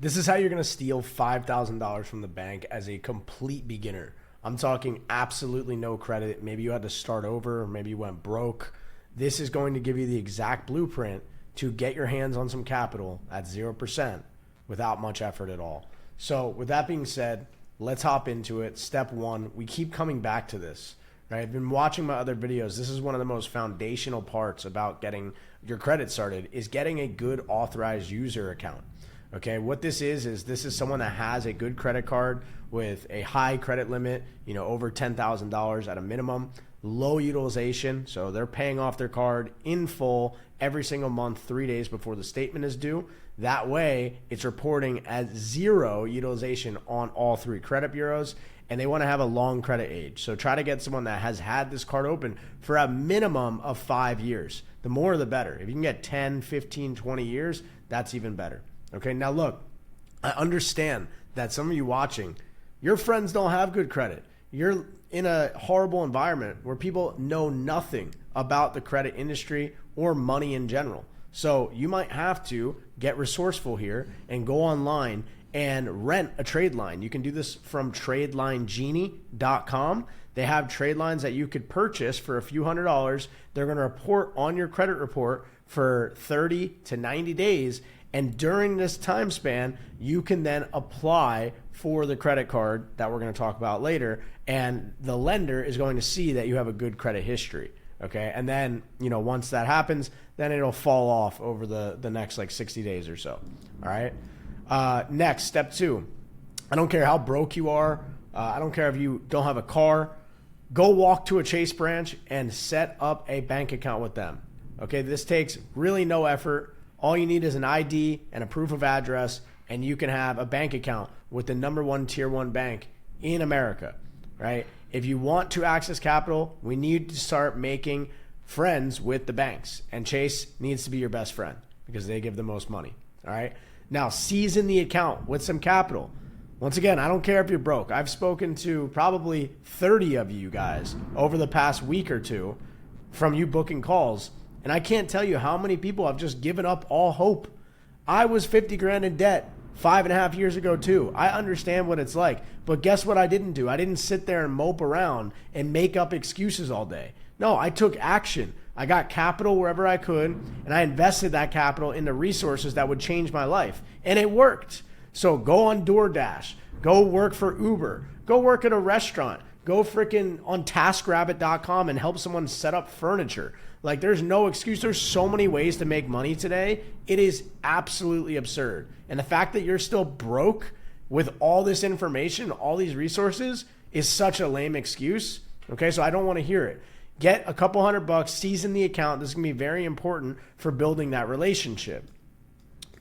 This is how you're going to steal $5,000 from the bank as a complete beginner. I'm talking absolutely no credit. Maybe you had to start over, or maybe you went broke. This is going to give you the exact blueprint to get your hands on some capital at 0% without much effort at all. So with that being said, let's hop into it. Step one, we keep coming back to this. Right? I've been watching my other videos. This is one of the most foundational parts about getting your credit started, is getting a good authorized user account. Okay, what this is this is someone that has a good credit card with a high credit limit, over $10,000 at a minimum, low utilization. So they're paying off their card in full every single month, 3 days before the statement is due. That way it's reporting as 0 utilization on all 3 credit bureaus, and they want to have a long credit age. So try to get someone that has had this card open for a minimum of 5 years. The more the better. If you can get 10, 15, 20 years, that's even better. Okay, now look, I understand that some of you watching, your friends don't have good credit. You're in a horrible environment where people know nothing about the credit industry or money in general. So you might have to get resourceful here and go online and rent a trade line. You can do this from tradelinegenie.com. They have trade lines that you could purchase for a few $100s. They're going to report on your credit report for 30 to 90 days. And during this time span, you can then apply for the credit card that we're going to talk about later. And the lender is going to see that you have a good credit history. Okay. And then, once that happens, then it'll fall off over the next 60 days or so. All right. Next, step 2. I don't care how broke you are. I don't care if you don't have a car. Go walk to a Chase branch and set up a bank account with them. Okay. This takes really no effort. All you need is an ID and a proof of address, and you can have a bank account with the #1 tier 1 bank in America, right? If you want to access capital, we need to start making friends with the banks, and Chase needs to be your best friend because they give the most money, all right? Now, season the account with some capital. Once again, I don't care if you're broke. I've spoken to probably 30 of you guys over the past week or two from you booking calls. And I can't tell you how many people have just given up all hope. I was 50 grand in debt 5.5 years ago too. I understand what it's like. But guess what I didn't do? I didn't sit there and mope around and make up excuses all day. No, I took action. I got capital wherever I could, and I invested that capital into resources that would change my life. And it worked. So go on DoorDash. Go work for Uber. Go work at a restaurant. Go freaking on TaskRabbit.com and help someone set up furniture. There's no excuse. There's so many ways to make money today. It is absolutely absurd. And the fact that you're still broke with all this information, all these resources, is such a lame excuse. Okay, so I don't want to hear it. Get a couple $100, season the account. This is going to be very important for building that relationship.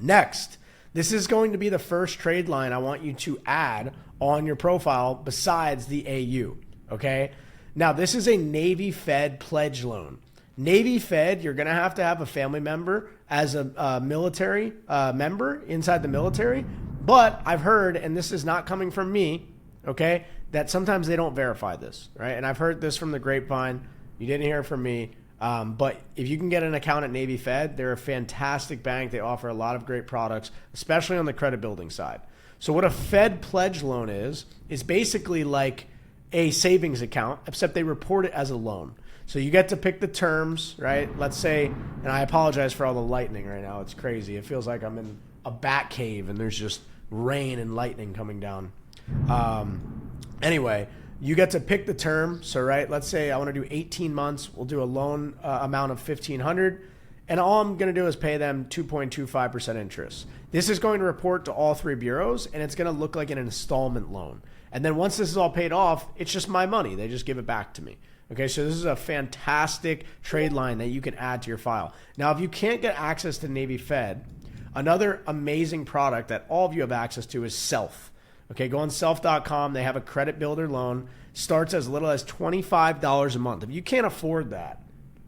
Next, this is going to be the first trade line I want you to add on your profile besides the AU. Okay, now this is a Navy Fed pledge loan. Navy Fed, you're going to have a family member as a military member inside the military. But I've heard, and this is not coming from me, okay, that sometimes they don't verify this, right? And I've heard this from the grapevine. You didn't hear it from me. But if you can get an account at Navy Fed, they're a fantastic bank. They offer a lot of great products, especially on the credit building side. So what a Fed pledge loan is basically like a savings account, except they report it as a loan. So you get to pick the terms, right? Let's say, and I apologize for all the lightning right now. It's crazy. It feels like I'm in a bat cave and there's just rain and lightning coming down. Anyway, you get to pick the term. So, right, let's say I want to do 18 months. We'll do a loan amount of $1,500. And all I'm going to do is pay them 2.25% interest. This is going to report to all 3 bureaus, and it's going to look like an installment loan. And then once this is all paid off, it's just my money. They just give it back to me. Okay, so this is a fantastic trade line that you can add to your file. Now, if you can't get access to Navy Fed, another amazing product that all of you have access to is Self. Okay, go on self.com. They have a credit builder loan. Starts as little as $25 a month. If you can't afford that,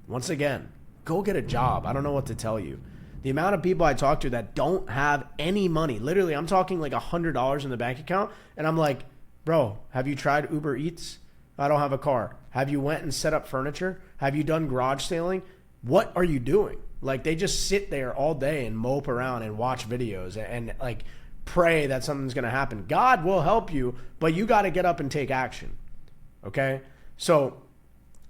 once again, go get a job. I don't know what to tell you. The amount of people I talk to that don't have any money, literally, I'm talking like $100 in the bank account, and I'm like, bro, have you tried Uber Eats? I don't have a car. Have you went and set up furniture? Have you done garage sailing? What are you doing? Like, they just sit there all day and mope around and watch videos and like pray that something's going to happen. God will help you, but you got to get up and take action. Okay? So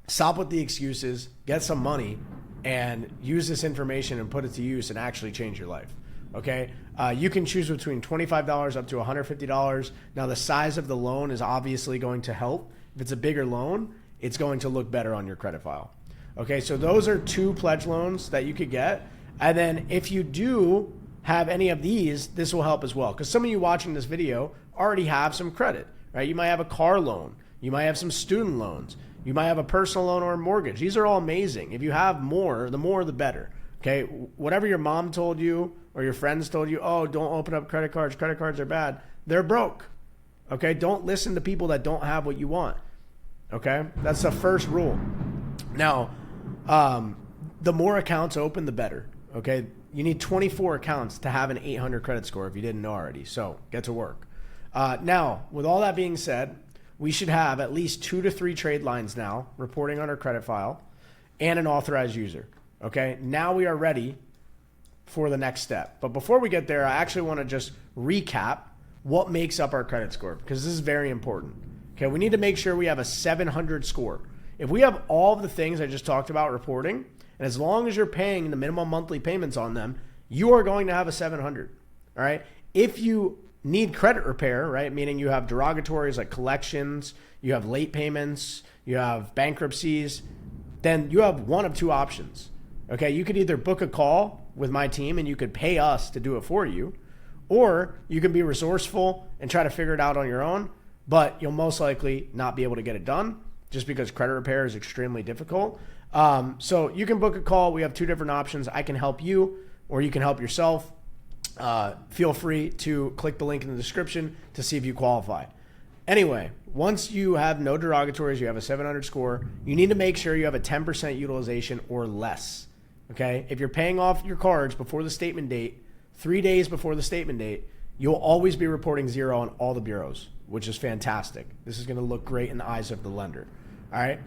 stop with the excuses, get some money, and use this information and put it to use and actually change your life. Okay? You can choose between $25 up to $150. Now, the size of the loan is obviously going to help. If it's a bigger loan, it's going to look better on your credit file. Okay, so those are 2 pledge loans that you could get. And then if you do have any of these, this will help as well. Because some of you watching this video already have some credit, right? You might have a car loan. You might have some student loans. You might have a personal loan or a mortgage. These are all amazing. If you have more the better. Okay, whatever your mom told you or your friends told you, oh, don't open up credit cards are bad. They're broke. Okay, don't listen to people that don't have what you want. Okay, that's the first rule. Now, the more accounts open, the better. Okay, you need 24 accounts to have an 800 credit score if you didn't know already. So get to work. Now, with all that being said, we should have at least 2 to 3 trade lines now reporting on our credit file and an authorized user. Okay, now we are ready for the next step. But before we get there, I actually want to just recap what makes up our credit score, because this is very important. Okay, we need to make sure we have a 700 score. If we have all of the things I just talked about reporting, and as long as you're paying the minimum monthly payments on them, you are going to have a 700. All right. If you need credit repair, right, meaning you have derogatories like collections, you have late payments, you have bankruptcies, then you have one of 2 options. Okay, you could either book a call with my team and you could pay us to do it for you, or you can be resourceful and try to figure it out on your own, but you'll most likely not be able to get it done just because credit repair is extremely difficult. So you can book a call. We have 2 different options. I can help you, or you can help yourself. Feel free to click the link in the description to see if you qualify. Anyway, once you have no derogatories, you have a 700 score, you need to make sure you have a 10% utilization or less. Okay? If you're paying off your cards before the statement date, 3 days before the statement date, you'll always be reporting 0 on all the bureaus, which is fantastic. This is going to look great in the eyes of the lender. All right?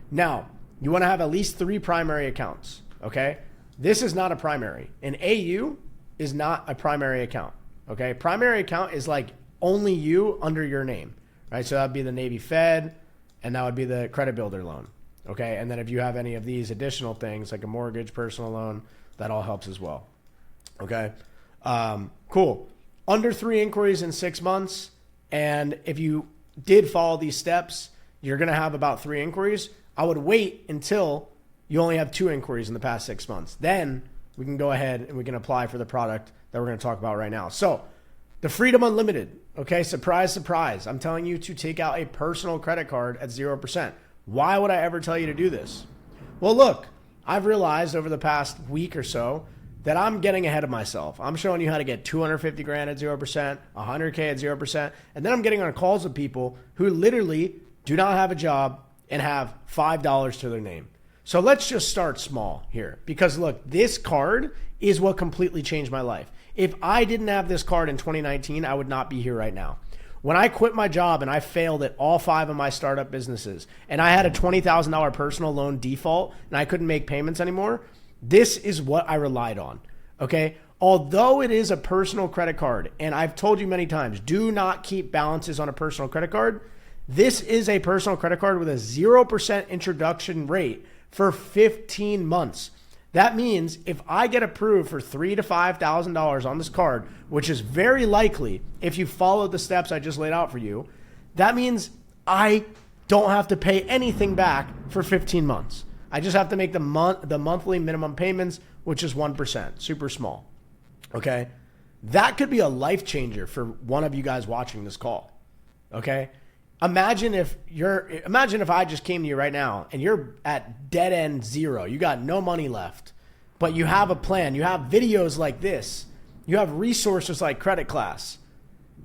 Now, you want to have at least 3 primary accounts. Okay? This is not a primary. An AU is not a primary account. Okay? Primary account is like only you under your name. Right? So that would be the Navy Fed, and that would be the credit builder loan. Okay? And then if you have any of these additional things like a mortgage, personal loan, that all helps as well. Okay? Cool. Under 3 inquiries in 6 months, and if you did follow these steps, you're going to have about 3 inquiries. I would wait until you only have 2 inquiries in the past 6 months. Then we can go ahead and we can apply for the product that we're going to talk about right now. So the Freedom Unlimited, okay, surprise, surprise. I'm telling you to take out a personal credit card at 0%. Why would I ever tell you to do this? Well, look, I've realized over the past week or so that I'm getting ahead of myself. I'm showing you how to get 250 grand at 0%, 100K at 0%, and then I'm getting on calls with people who literally do not have a job and have $5 to their name. So let's just start small here, because look, this card is what completely changed my life. If I didn't have this card in 2019, I would not be here right now. When I quit my job and I failed at all 5 of my startup businesses, and I had a $20,000 personal loan default and I couldn't make payments anymore, this is what I relied on. Okay? Although it is a personal credit card, and I've told you many times, do not keep balances on a personal credit card. This is a personal credit card with a 0% introduction rate for 15 months. That means if I get approved for $3,000 to $5,000 on this card, which is very likely if you follow the steps I just laid out for you, that means I don't have to pay anything back for 15 months. I just have to make the monthly minimum payments, which is 1%, super small. Okay? That could be a life changer for one of you guys watching this call. Okay? Imagine if I just came to you right now and you're at dead end 0. You got no money left, but you have a plan. You have videos like this. You have resources like Credit Class.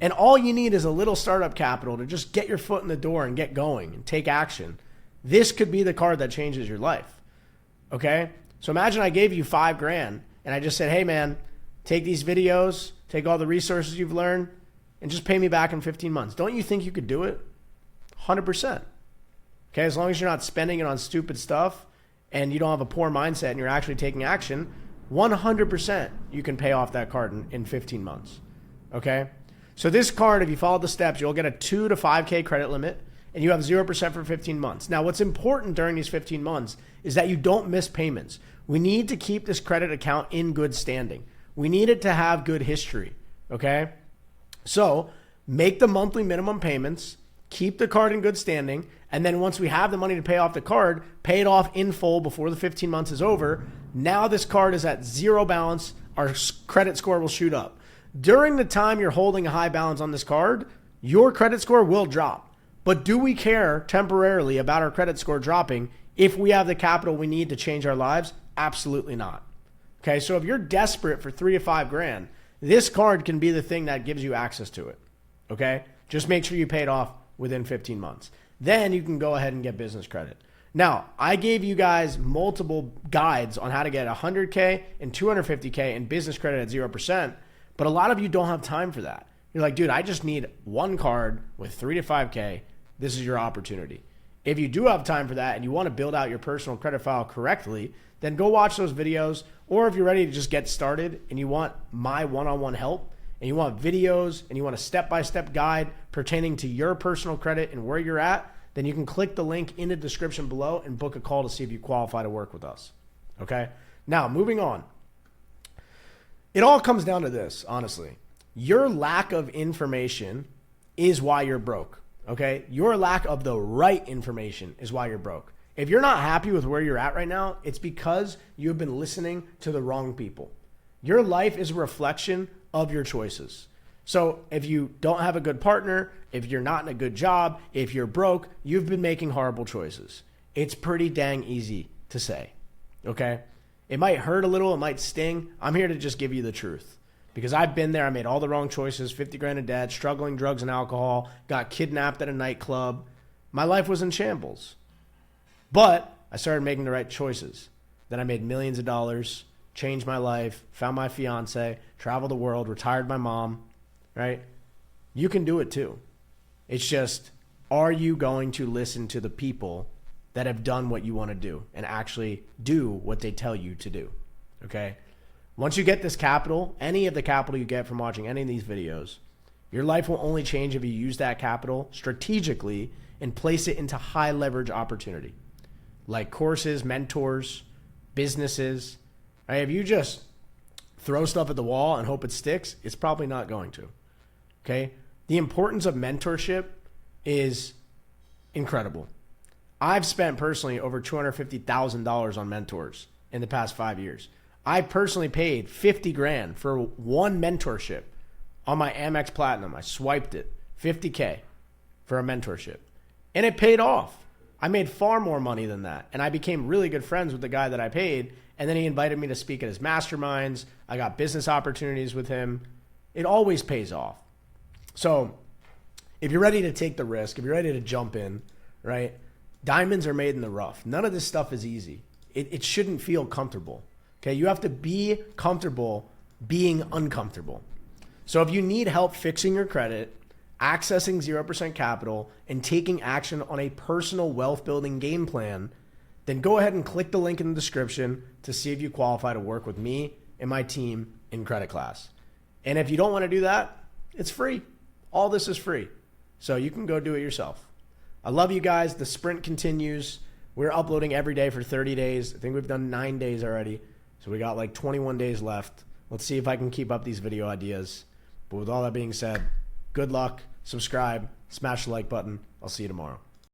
And all you need is a little startup capital to just get your foot in the door and get going and take action. This could be the card that changes your life. Okay? So imagine I gave you $5,000 and I just said, hey man, take these videos, take all the resources you've learned, and just pay me back in 15 months. Don't you think you could do it? 100%. Okay, as long as you're not spending it on stupid stuff and you don't have a poor mindset and you're actually taking action, 100% you can pay off that card in 15 months. Okay. So this card, if you follow the steps, you'll get a 2 to 5K credit limit and you have 0% for 15 months. Now, what's important during these 15 months is that you don't miss payments. We need to keep this credit account in good standing. We need it to have good history. Okay. So make the monthly minimum payments, keep the card in good standing, and then once we have the money to pay off the card, pay it off in full before the 15 months is over. Now this card is at zero balance. Our credit score will shoot up. During the time you're holding a high balance on this card, your credit score will drop. But do we care temporarily about our credit score dropping if we have the capital we need to change our lives? Absolutely not. Okay, so if you're desperate for 3 to 5 grand, this card can be the thing that gives you access to it. Okay, just make sure you pay it off within 15 months. Then you can go ahead and get business credit. Now, I gave you guys multiple guides on how to get 100K and 250K in business credit at 0%, but a lot of you don't have time for that. You're like, dude, I just need one card with 3 to 5K. This is your opportunity. If you do have time for that and you want to build out your personal credit file correctly, then go watch those videos. Or if you're ready to just get started and you want my one-on-one help, and you want videos and you want a step-by-step guide pertaining to your personal credit and where you're at, then you can click the link in the description below and book a call to see if you qualify to work with us. Okay? Now, moving on. It all comes down to this, honestly. Your lack of information is why you're broke. Okay? Your lack of the right information is why you're broke. If you're not happy with where you're at right now, it's because you've been listening to the wrong people. Your life is a reflection of your choices. So if you don't have a good partner, if you're not in a good job, if you're broke, you've been making horrible choices. It's pretty dang easy to say, okay? It might hurt a little, it might sting. I'm here to just give you the truth because I've been there. I made all the wrong choices, 50 grand in debt, struggling drugs and alcohol, got kidnapped at a nightclub. My life was in shambles, but I started making the right choices. Then I made millions of dollars, changed my life, found my fiance, traveled the world, retired my mom, right? You can do it too. It's just, are you going to listen to the people that have done what you want to do and actually do what they tell you to do? Okay? Once you get this capital, any of the capital you get from watching any of these videos, your life will only change if you use that capital strategically and place it into high leverage opportunity, like courses, mentors, businesses. Right? If you just throw stuff at the wall and hope it sticks, it's probably not going to. Okay? The importance of mentorship is incredible. I've spent personally over $250,000 on mentors in the past 5 years. I personally paid 50 grand for one mentorship on my Amex Platinum. I swiped it, 50K for a mentorship. And it paid off. I made far more money than that. And I became really good friends with the guy that I paid. And then he invited me to speak at his masterminds. I got business opportunities with him. It always pays off. So if you're ready to take the risk, if you're ready to jump in, right? Diamonds are made in the rough. None of this stuff is easy. It shouldn't feel comfortable. Okay? You have to be comfortable being uncomfortable. So if you need help fixing your credit, accessing 0% capital, and taking action on a personal wealth building game plan, then go ahead and click the link in the description to see if you qualify to work with me and my team in credit class. And if you don't want to do that, it's free. All this is free. So you can go do it yourself. I love you guys. The sprint continues. We're uploading every day for 30 days. I think we've done 9 days already. So we got like 21 days left. Let's see if I can keep up these video ideas. But with all that being said, good luck, subscribe, smash the like button. I'll see you tomorrow.